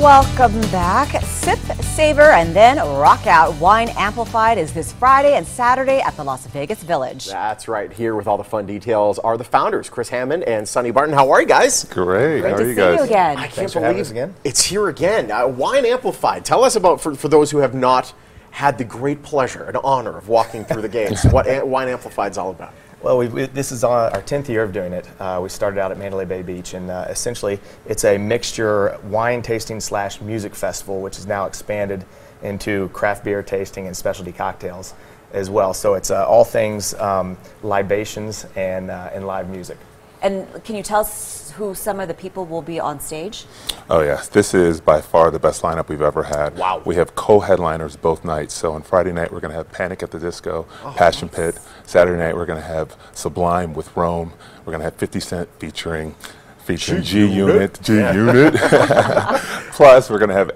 Welcome back. Sip, savor, and then rock out. Wine Amplified is this Friday and Saturday at the Las Vegas Village. That's right. Here with all the fun details are the founders, Chris Hammond and Sonny Barton. How are you guys? Great. Great How to are you see guys? you again. I can't believe it's here again. Wine Amplified. Tell us about, for those who have not had the great pleasure and honor of walking through the gates, what Wine Amplified is all about. Well, this is our 10th year of doing it. We started out at Mandalay Bay Beach, and essentially it's a mixture wine tasting / music festival, which is now expanded into craft beer tasting and specialty cocktails as well. So it's all things libations and live music. And can you tell us who some of the people will be on stage? Oh, yes. This is by far the best lineup we've ever had. Wow. We have co-headliners both nights. So on Friday night, we're going to have Panic at the Disco, Passion Pit. Saturday night, we're going to have Sublime with Rome. We're going to have 50 Cent featuring G-Unit. Plus, we're going to have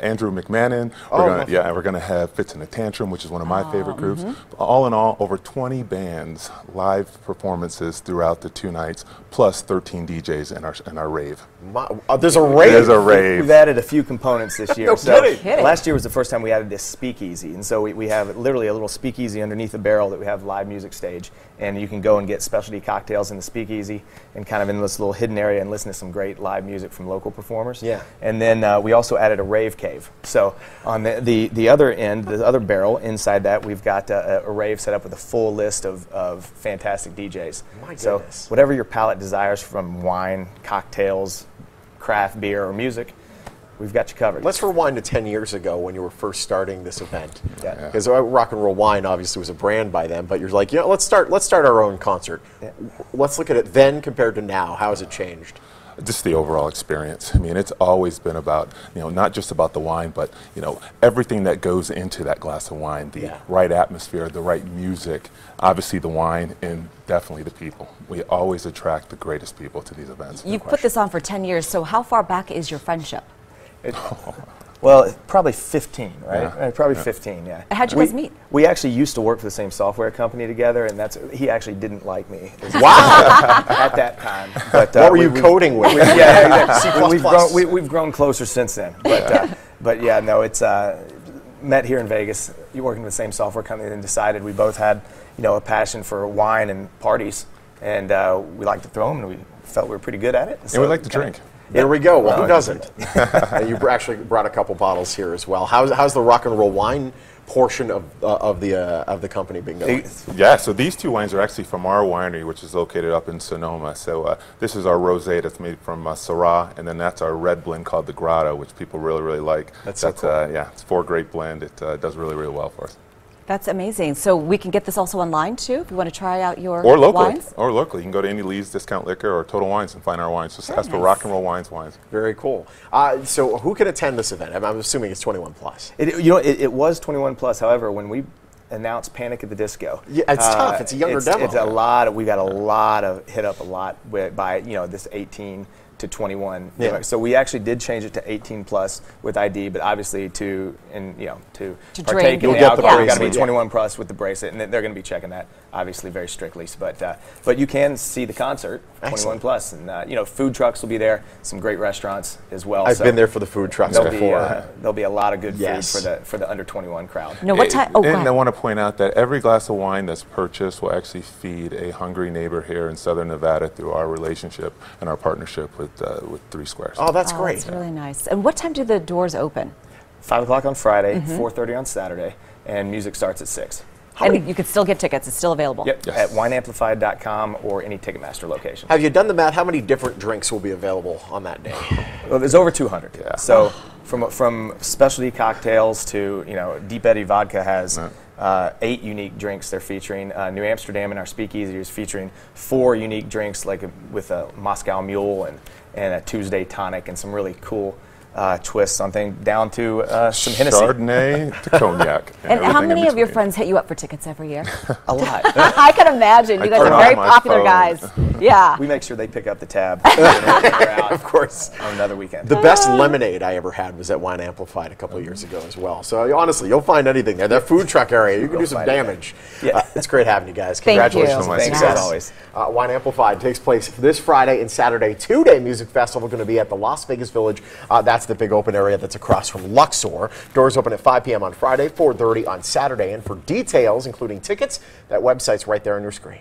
Andrew McMahon. We're going to have Fits in a Tantrum, which is one of my favorite groups. All in all, over 20 bands, live performances throughout the 2 nights, plus 13 DJs in our rave. There's a rave? There's a rave. We've added a few components this year. No kidding. Last year was the first time we added this speakeasy, and so we have literally a little speakeasy underneath the barrel that we have live music stage, and you can go and get specialty cocktails in the speakeasy and kind of in this little hidden area and listen to some great live music from local performers. Yeah. And then we also added a rave cave. So on the other end, the other barrel, inside that, we've got a rave set up with a full list of fantastic DJs. My so goodness. whatever your palate desires, from wine, cocktails, craft beer, or music, we've got you covered. Let's rewind to 10 years ago when you were first starting this event. Yeah. Because Rock and Roll Wine obviously was a brand by then, but you're like, you know, let's start our own concert. Yeah. Let's look at it then compared to now. How has it changed? Just the overall experience. I mean, it's always been about, not just about the wine, but, everything that goes into that glass of wine, the right atmosphere, the right music, obviously the wine, and definitely the people. We always attract the greatest people to these events. You've put this on for 10 years, so how far back is your friendship? Well, probably 15, right? Yeah. Probably 15, yeah. How'd you guys meet? We actually used to work for the same software company together, and he actually didn't like me. Wow. At that time. But, what were you coding with? We've grown closer since then. But yeah, no, it's met here in Vegas. You're working with the same software company, and decided we both had, a passion for wine and parties, and we liked to throw them, and we felt we were pretty good at it. And we like to drink. There we go. Well, who doesn't? You actually brought a couple bottles here as well. How's the Rock and Roll Wine portion of the company being going? Yeah, so these 2 wines are actually from our winery, which is located up in Sonoma. So this is our rosé that's made from Syrah, and then that's our red blend called the Grotto, which people really, really like. That's so cool. It's 4 grape blend. It does really, really well for us. That's amazing. So we can get this also online too, if you want to try out your wines? wines? Or locally. You can go to any Lee's Discount Liquor or Total Wines and find our wines. Just ask for nice. Rock and Roll Wines. Very cool. So who can attend this event? I'm assuming it's 21 plus. It was 21 plus. However, when we announced Panic at the Disco, Yeah, it's tough. It's a younger demo. It's a lot. We got a lot of hit up a lot by this 18 to 21. Yeah. So we actually did change it to 18 plus with ID, but obviously to partake drink, in you'll the get the alcohol, you got to be bracelet. 21 plus with the bracelet, and they're going to be checking that obviously very strictly. But you can see the concert 21 plus, and food trucks will be there. Some great restaurants as well. I've been there for the food trucks before. There'll be a lot of good Yes. food for the under 21 crowd. No, what time? Oh, go and ahead. I want to point out that every glass of wine that's purchased will actually feed a hungry neighbor here in Southern Nevada through our relationship and our partnership with 3 Squares. Oh, that's great. That's really nice. And what time do the doors open? 5 o'clock on Friday, 4:30 on Saturday, and music starts at 6. And you can still get tickets. It's still available. Yep, Yes. at wineamplified.com or any Ticketmaster location. Have you done the math? How many different drinks will be available on that day? Well, there's over 200. Yeah. So from specialty cocktails to, Deep Eddy Vodka has 8 unique drinks they're featuring. New Amsterdam in our speakeasy is featuring 4 unique drinks, like with a Moscow Mule and a Tuesday tonic and some really cool twists on things, down to some Hennessy. Chardonnay to cognac. And how everything in many of your between. friends hit you up for tickets every year? A lot. I can imagine. You guys turn are very off my popular phone. guys. Yeah. We make sure they pick up the tab out Of course. on another weekend. The best lemonade I ever had was at Wine Amplified a couple of years ago as well. So honestly, you'll find anything there. That food truck area, you can do some find it. damage. Yeah. It's great having you guys. Thank you. Congratulations on the Thanks, success. as always. Wine Amplified takes place this Friday and Saturday. 2-day music festival going to be at the Las Vegas Village. That's the big open area that's across from Luxor. Doors open at 5 p.m. on Friday, 4:30 on Saturday. And for details, including tickets, that website's right there on your screen.